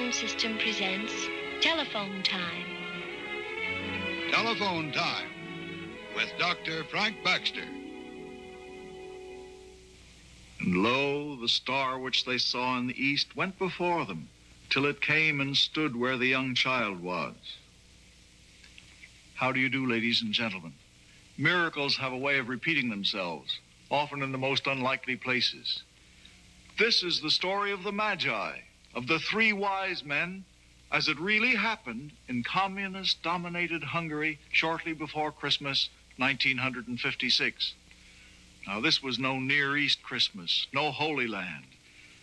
Film System presents Telephone Time. Telephone Time with Dr. Frank Baxter. And lo, the star which they saw in the east went before them, till it came and stood where the young child was. How do you do, ladies and gentlemen? Miracles have a way of repeating themselves, often in the most unlikely places. This is the story of the Magi, of the three wise men, as it really happened in communist-dominated Hungary shortly before Christmas 1956. Now, this was no Near East Christmas, no Holy Land,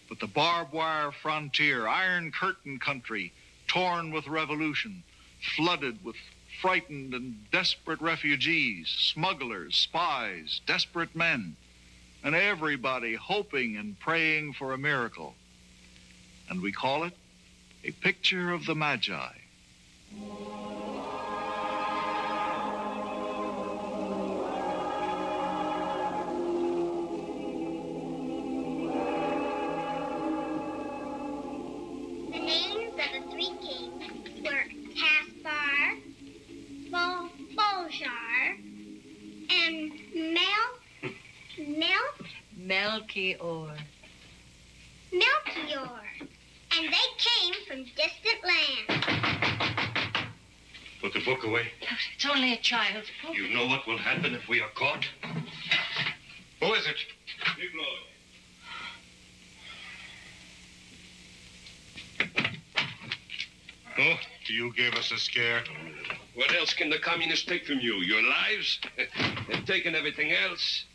but the barbed wire frontier, Iron Curtain country, torn with revolution, flooded with frightened and desperate refugees, smugglers, spies, desperate men, and everybody hoping and praying for a miracle. And we call it A Picture of the Magi. The names of the three kings were Caspar, Bozar, and Melchior. Melchior. And they came from distant lands. Put the book away. It's only a child. You know what will happen if we are caught? Who is it? Big Lloyd. Oh, you gave us a scare. What else can the communists take from you? Your lives? They've taken everything else.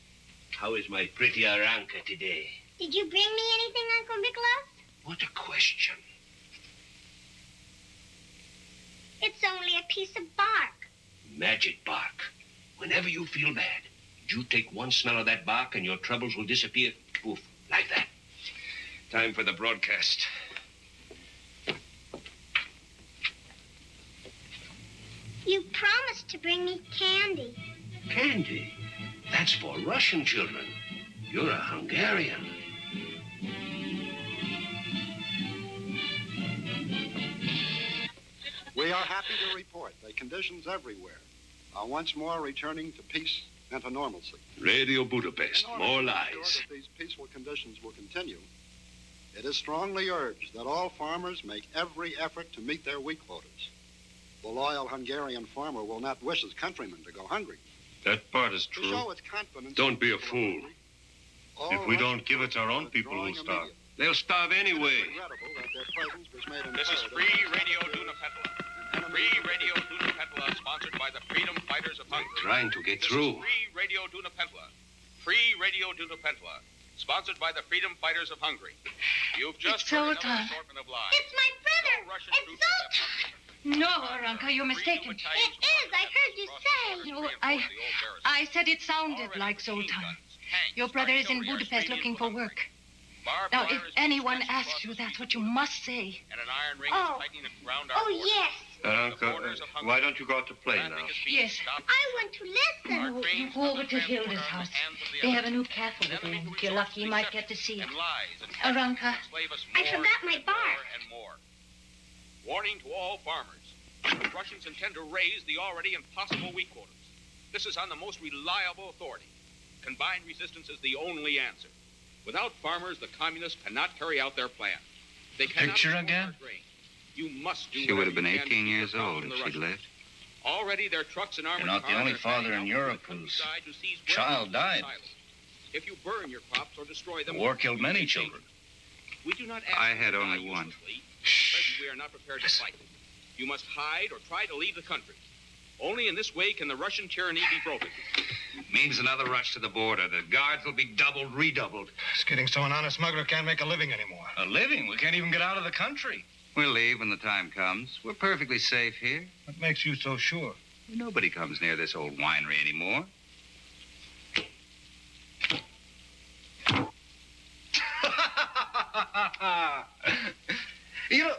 How is my pretty Aranka today? Did you bring me anything, Uncle Nicholas? What a question. It's only a piece of bark. Magic bark. Whenever you feel bad, you take one smell of that bark and your troubles will disappear. Poof, like that. Time for the broadcast. You promised to bring me candy. Candy? That's for Russian children. You're a Hungarian. We are happy to report that conditions everywhere are once more returning to peace and to normalcy. Radio Budapest, more In order to lies. ensure that these peaceful conditions will continue, it is strongly urged that all farmers make every effort to meet their wheat quotas. The loyal Hungarian farmer will not wish his countrymen to go hungry. That part is To true. show its confidence... Don't be a fool. all If we don't Russian give it, our own troops are people will withdrawing starve. immediately. They'll starve It is anyway. regrettable that their presence was made This is imperative Free to Radio protect Dunapetla. an enemy Free Radio Dunapetla, sponsored by the Freedom Fighters of Hungary. Trying to get This through. is Free Radio Dunapetla. Free Radio Dunapetla, sponsored by the Freedom Fighters of Hungary. You've just It's heard another Zoltan. assortment of lies. It's my brother. No Russian It's troops have Zoltan. Hungary. No, Aranka, you're mistaken. It is. I heard you say. No, I said it sounded like Zoltan. Your brother is in Budapest looking for work. Now, if anyone asks you, that's what you must say. And an iron ring Oh. is tightening around our Oh, borders. yes. Aranka, why don't you go out to play now? Traffic is being Yes. stopped. I want to listen. No, you go over to Hilda's house. They have a new cafe over there. If you're lucky, you might get to see it. And lies and Aranka. enslave us I more forgot my and bark. more and more. Warning to all farmers. The Russians intend to raise the already impossible wheat quotas. This is on the most reliable authority. Combined resistance is the only answer. Without farmers, the communists cannot carry out their plan. They cannot Picture afford again? our grain. You must do She would have whatever been you can to 18 keep years the cows old from if the she'd Russians. lived. Already their trucks and armored You're not the cars only are father heading in out to Europe the whose countryside to seize child warehouses and died. silos. If you burn your crops or destroy them, War killed many you may children. We do not ask I you to had die only one. uselessly, because we are not prepared to fight. You must hide or try to leave the country. Only in this way can the Russian tyranny be broken. Means another rush to the border. The guards will be doubled, redoubled. It's getting so an honest smuggler can't make a living anymore. A living? We can't even get out of the country. We'll leave when the time comes. We're perfectly safe here. What makes you so sure? Nobody comes near this old winery anymore. You know,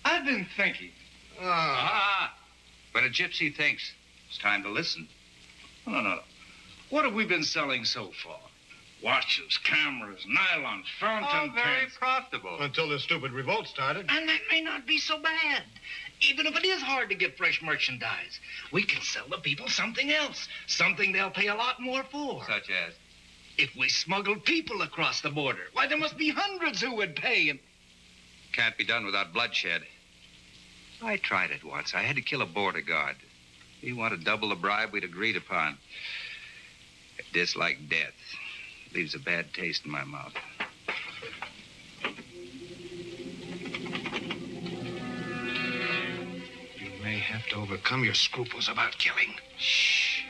I've been thinking. When a gypsy thinks, it's time to listen. No. What have we been selling so far? Watches, cameras, nylons, fountain very pens. profitable. Until the stupid revolt started. And that may not be so bad. Even if it is hard to get fresh merchandise, we can sell the people something else. Something they'll pay a lot more for. Such as? If we smuggle people across the border, why, there must be hundreds who would pay. And Can't be done without bloodshed. I tried it once. I had to kill a border guard. He wanted double the bribe we'd agreed upon. I dislike death. Leaves a bad taste in my mouth. you may have to overcome your scruples about killing. Shh.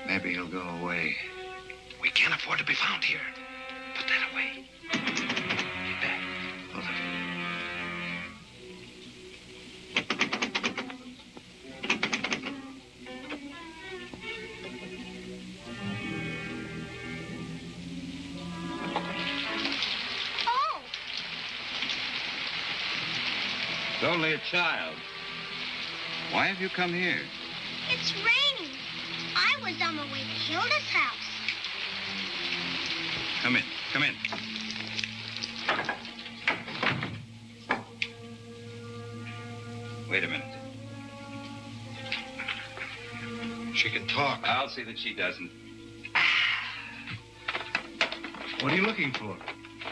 Maybe he'll go away. We can't afford to be found here. Put that away. There. Hold it. Oh, It's only a child. Why have you come here? it's raining. I was on my way to Hilda's house. Come in. Come in. Wait a minute. She can talk. I'll see that she doesn't. What are you looking for?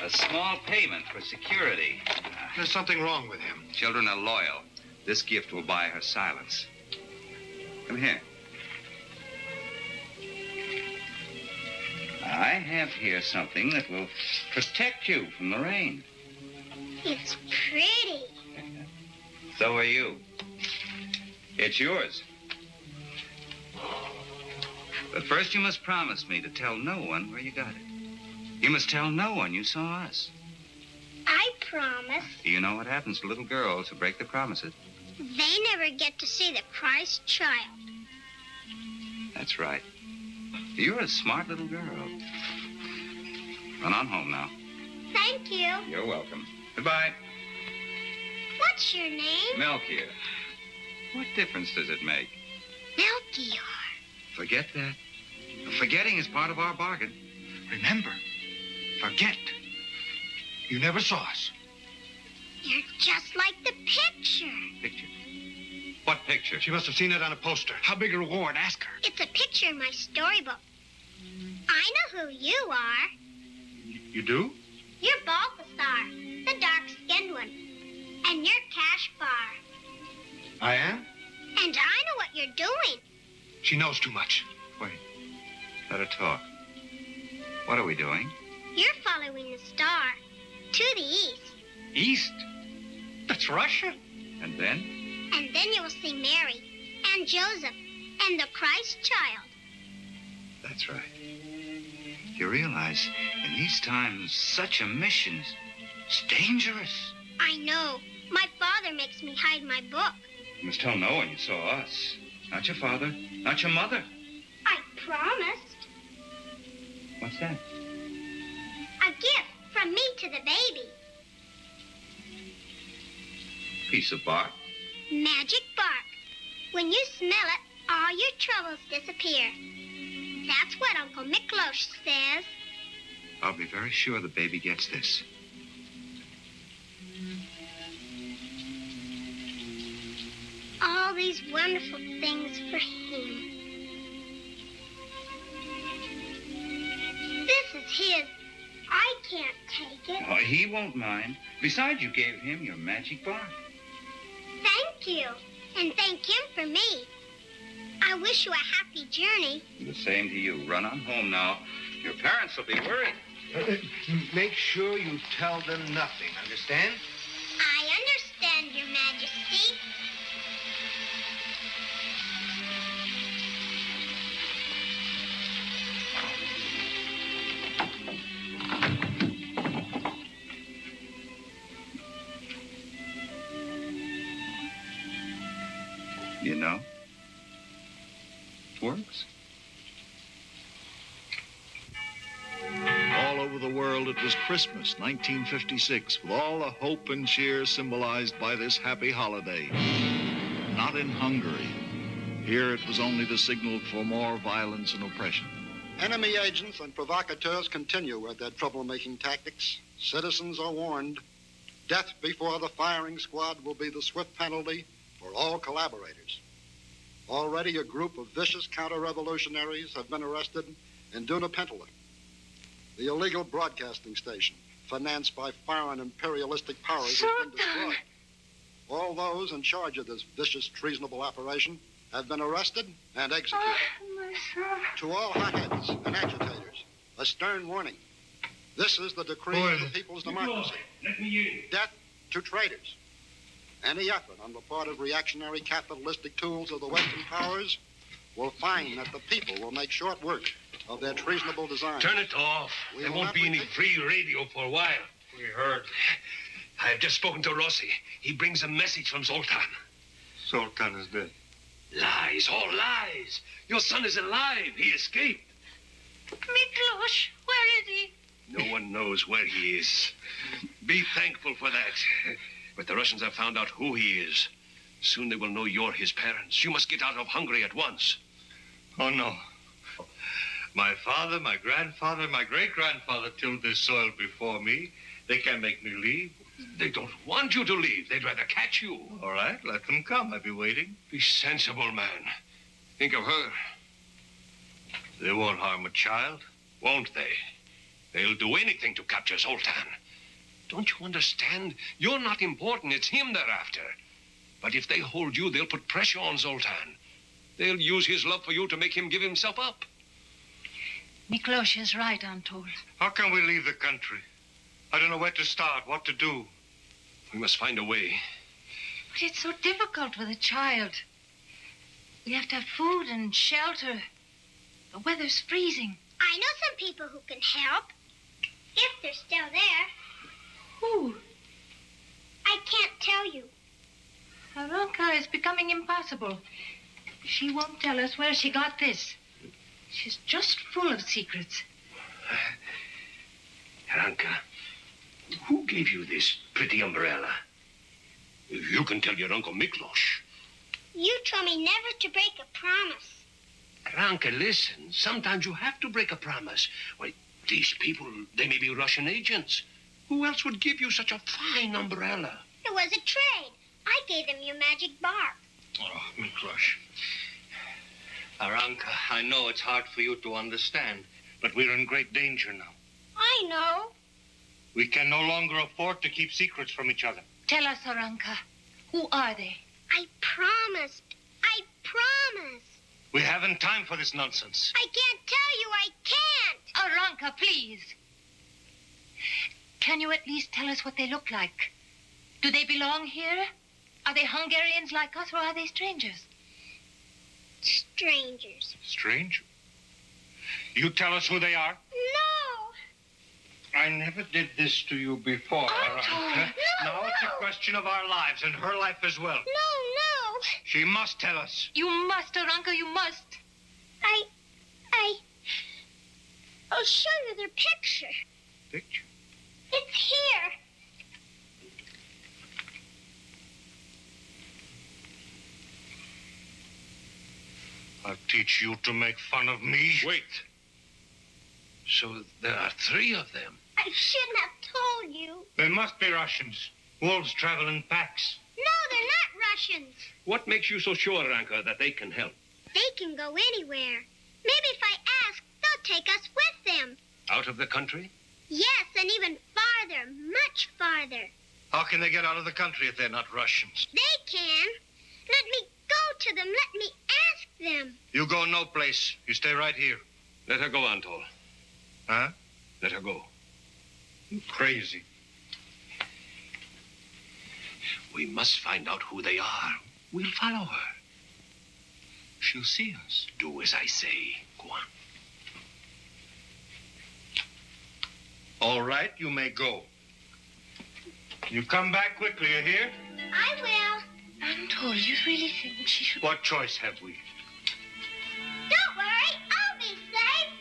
A small payment for security. There's something wrong with him. Children are loyal. This gift will buy her silence. Come here. I have here something that will protect you from the rain. It's pretty. So are you. It's yours. But first you must promise me to tell no one where you got it. You must tell no one you saw us. I promise. You know what happens to little girls who break their promises. They never get to see the Christ child. That's right. You're a smart little girl. Run on home now. Thank you. You're welcome. Goodbye. What's your name? Melchior. What difference does it make? Melchior. Forget that. Forgetting is part of our bargain. Remember, forget. You never saw us. You're just like the picture. Picture? What picture? She must have seen it on a poster. How big a reward? Ask her. It's a picture in my storybook. I know who you are. You do? You're Balthasar, the dark-skinned one. And you're Caspar. I am? And I know what you're doing. She knows too much. Wait. Let her talk. What are we doing? You're following the star to the east. East? That's Russia. And then? And then you will see Mary and Joseph and the Christ child. That's right. You realize, in these times, such a mission is dangerous. I know. My father makes me hide my book. You must tell no one you saw us. Not your father, not your mother. I promised. What's that? A gift from me to the baby. Piece of bark. Magic bark. When you smell it, all your troubles disappear. That's what Uncle Miklos says. I'll be very sure the baby gets this. All these wonderful things for him. This is his. I can't take it. Oh, he won't mind. Besides, you gave him your magic bark. Thank you. And thank him for me. I wish you a happy journey. The same to you. Run on home now. Your parents will be worried. Make sure you tell them nothing, understand? I understand, Your Majesty. You know, it works. All over the world, it was Christmas, 1956, with all the hope and cheer symbolized by this happy holiday. Not in Hungary. Here, it was only the signal for more violence and oppression. Enemy agents and provocateurs continue with their troublemaking tactics. Citizens are warned. Death before the firing squad will be the swift penalty for all collaborators. Already a group of vicious counter-revolutionaries have been arrested in Dunapentala, the illegal broadcasting station financed by foreign imperialistic powers has been destroyed. All those in charge of this vicious, treasonable operation have been arrested and executed. Oh, my son. To all hotheads and agitators, a stern warning. This is the decree of the people's democracy. Let me in. Death to traitors. Any effort on the part of reactionary capitalistic tools of the Western powers will find that the people will make short work of their treasonable designs. Turn it off. We There will won't not be any repeat- free radio for a while. We heard. I have just spoken to Rossi. He brings a message from Zoltan. Zoltan is dead. Lies, all lies. Your son is alive. He escaped. Miklos, where is he? No one knows where he is. Be thankful for that. But the Russians have found out who he is. Soon they will know you're his parents. You must get out of Hungary at once. Oh, no. My father, my grandfather, my great-grandfather tilled this soil before me. They can't make me leave. They don't want you to leave. They'd rather catch you. All right, let them come. I'll be waiting. Be sensible, man. Think of her. They won't harm a child. Won't they? They'll do anything to capture Zoltan. Don't you understand? You're not important. It's him they're after. But if they hold you, they'll put pressure on Zoltan. They'll use his love for you to make him give himself up. Miklos is right, I'm told. How can we leave the country? I don't know where to start, what to do. We must find a way. But it's so difficult with a child. We have to have food and shelter. The weather's freezing. I know some people who can help. If they're still there. Who? I can't tell you. Aranka is becoming impossible. She won't tell us where she got this. She's just full of secrets. Aranka, who gave you this pretty umbrella? You can tell your Uncle Miklos. You told me never to break a promise. Aranka, listen. Sometimes you have to break a promise. Why, these people, they may be Russian agents. Who else would give you such a fine umbrella? It was a trade. I gave them your magic bark. Oh, Miklos. Aranka, I know it's hard for you to understand, but we're in great danger now. I know. We can no longer afford to keep secrets from each other. Tell us, Aranka. Who are they? I promised. I promised. We haven't time for this nonsense. I can't tell you. I can't. Aranka, please. Can you at least tell us what they look like? Do they belong here? Are they Hungarians like us, or are they strangers? Strangers. Strange? You tell us who they are? No. I never did this to you before, Aranka. No, Now it's a question of our lives and her life as well. No. She must tell us. You must, Aranka, you must. I'll show you their picture. Picture? It's here. I'll teach you to make fun of me. Wait. So there are 3 of them. I shouldn't have told you. They must be Russians. Wolves travel in packs. No, they're not Russians. What makes you so sure, Aranka, that they can help? They can go anywhere. Maybe if I ask, they'll take us with them. Out of the country? Yes, and even farther, much farther. How can they get out of the country if they're not Russians? They can. Let me go to them. Let me ask them. You go no place. You stay right here. Let her go, Antol. Huh? Let her go. You crazy. We must find out who they are. We'll follow her. She'll see us. Do as I say. Go on. All right, you may go. You come back quickly, you hear? I will. Antol, you really think she should... What choice have we? Don't worry. I'll be safe.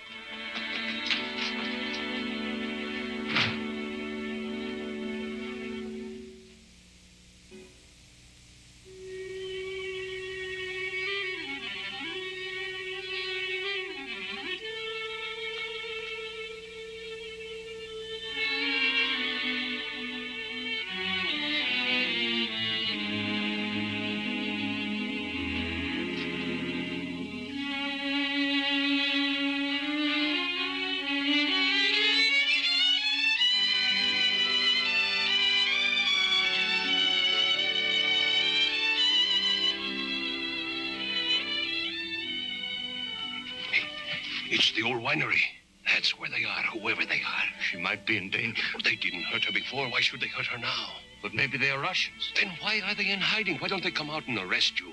It's the old winery. That's where they are, whoever they are. She might be in danger. They didn't hurt her before. Why should they hurt her now? But maybe they are Russians. Then why are they in hiding? Why don't they come out and arrest you?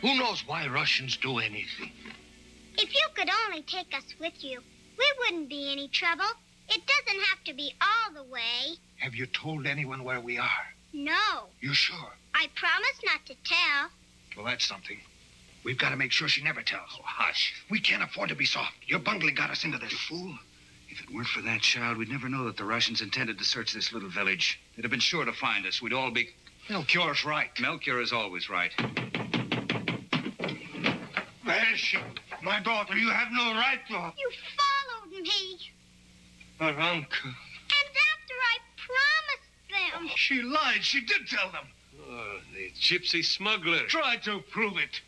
Who knows why Russians do anything? If you could only take us with you, we wouldn't be any trouble. It doesn't have to be all the way. Have you told anyone where we are? No. You sure? I promise not to tell. Well, that's something. We've got to make sure she never tells. Oh, hush. We can't afford to be soft. Your bungling got us into this. You fool. If it weren't for that child, we'd never know that the Russians intended to search this little village. They'd have been sure to find us. We'd all be... Melchior's right. Melchior is always right. Where is she? My daughter, you have no right to her. You followed me. Aranka. And after I promised them. She lied. She did tell them. Oh, the gypsy smuggler. Try to prove it.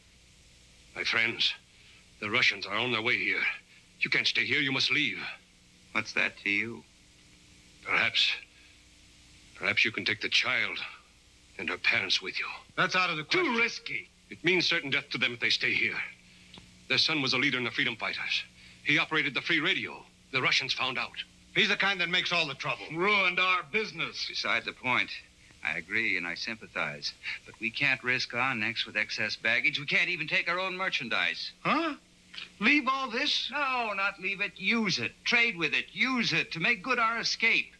My friends, the Russians are on their way here. You can't stay here. You must leave. What's that to you? Perhaps you can take the child and her parents with you. That's out of the question. Too risky. It means certain death to them if they stay here. Their son was a leader in the freedom fighters. He operated the free radio. The Russians found out. He's the kind that makes all the trouble. Ruined our business. Beside the point. I agree and I sympathize. But we can't risk our necks with excess baggage. We can't even take our own merchandise. Huh? Leave all this? No, not leave it. Use it. Trade with it. Use it to make good our escape.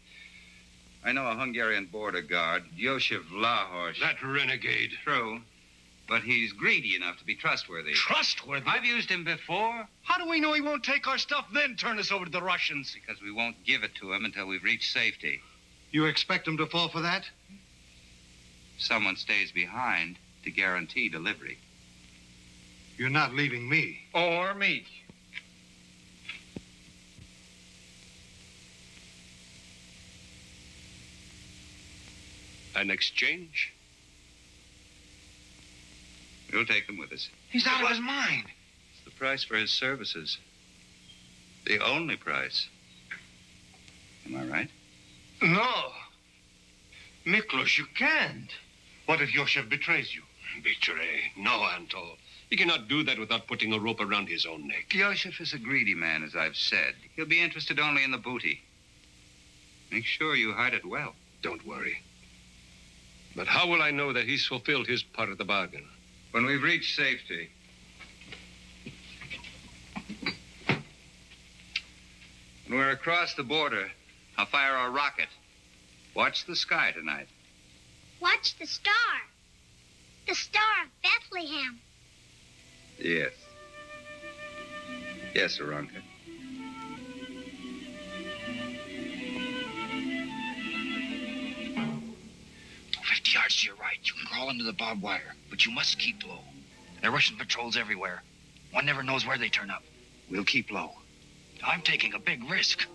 I know a Hungarian border guard, Yosef Lahos. That renegade. True. But he's greedy enough to be trustworthy. Trustworthy? I've used him before. How do we know he won't take our stuff, then turn us over to the Russians? Because we won't give it to him until we've reached safety. You expect him to fall for that? Someone stays behind to guarantee delivery. You're not leaving me. Or me. An exchange? We'll take him with us. He's out of his mind. It's the price for his services. The only price. Am I right? No. Miklos, you can't. What if Yosef betrays you? Betray? No, Anto. He cannot do that without putting a rope around his own neck. Yosef is a greedy man, as I've said. He'll be interested only in the booty. Make sure you hide it well. Don't worry. But how will I know that he's fulfilled his part of the bargain? When we've reached safety. When we're across the border, I'll fire a rocket. Watch the sky tonight. Watch the star. The Star of Bethlehem. Yes. Yes, Aranka. Oh, 50 yards to your right. You can crawl into the barbed wire, but you must keep low. There are Russian patrols everywhere. One never knows where they turn up. We'll keep low. I'm taking a big risk.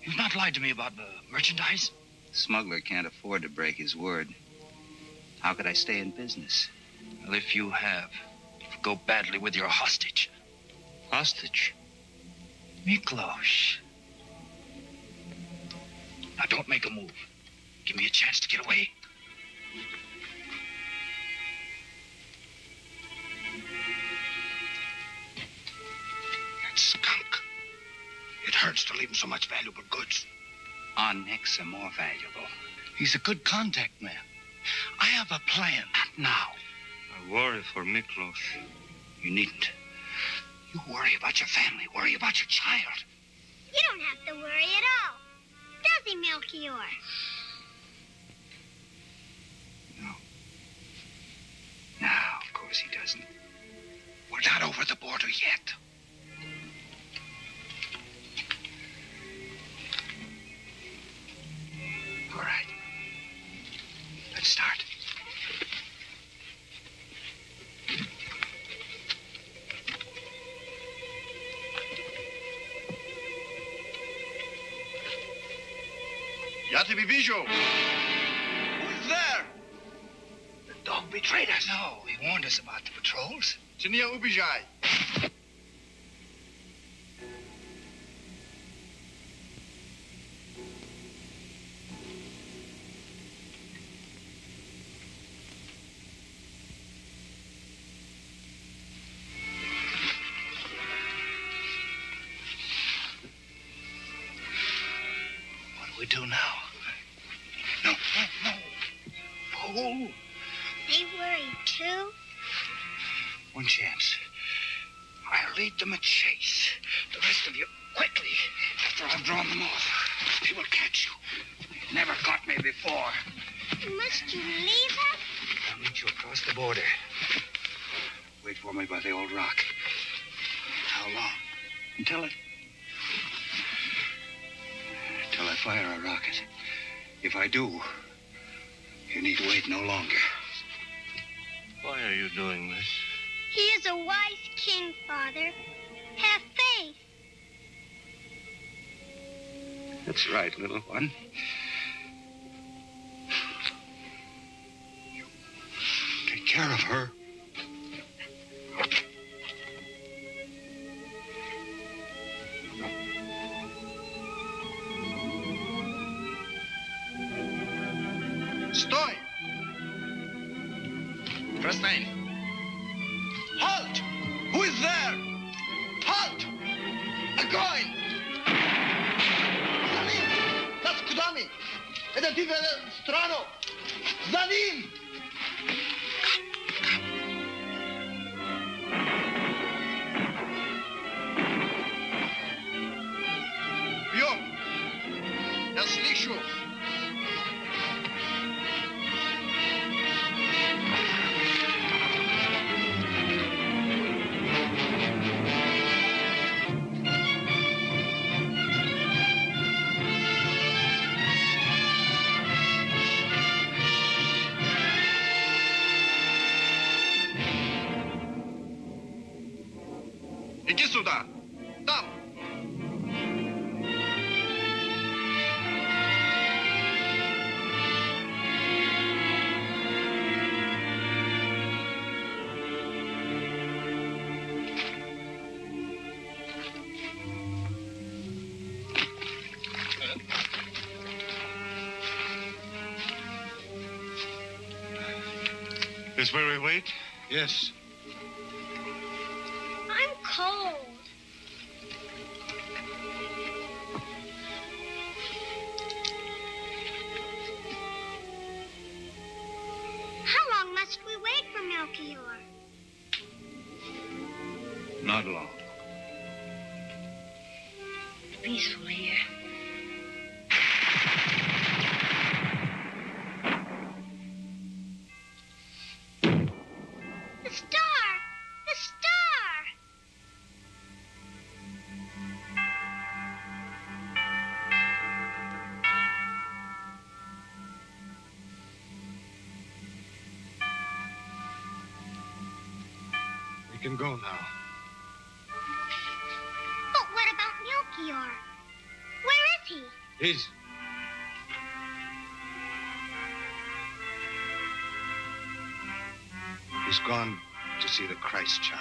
You've not lied to me about the merchandise? The smuggler can't afford to break his word. How could I stay in business? Well, if you have, it'll go badly with your hostage. Hostage? Miklos. Now, don't make a move. Give me a chance to get away. That skunk. It hurts to leave him so much valuable goods. Our necks are more valuable. He's a good contact man. I have a plan. Not now. I worry for Miklos. You needn't. You worry about your family. Worry about your child. You don't have to worry at all. Does he, Melchior? No, of course he doesn't. We're not over the border yet. All right. Let's start. Yati Bibijo! Who's there? The dog betrayed us. No, he warned us about the patrols. Chinia Ubijai. do now? No. Fool. They worried, too? One chance. I'll lead them a chase. The rest of you, quickly, after I've drawn them off. They will catch you. They've never caught me before. Must you leave us? I'll meet you across the border. Wait for me by the old rock. How long? Until I fire a rocket. If I do, you need wait no longer. Why are you doing this? He is a wise king, Father. Have faith. That's right, little one. You take care of her. Stój! Przestań! Halt! Who is there? Halt! Огонь! За ним! Над скудами! Это ты в страну! За ним! Бьем! Я слышу! Иди сюда! Там! This where we wait? Yes. I'm cold. How long must we wait for Melchior? Not long. Peaceful here. The star! The star! We can go now. But what about Melchior? Where is he? He's... He's gone to see the Christ child.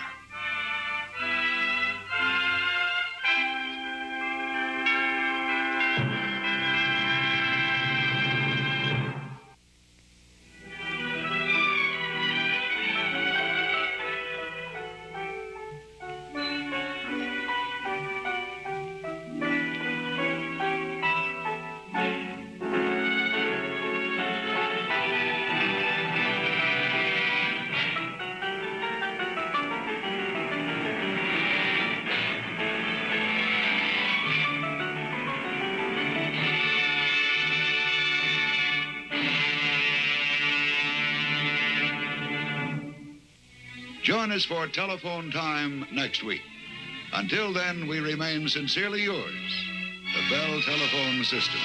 Join us for Telephone Time next week. Until then, we remain sincerely yours, the Bell Telephone System.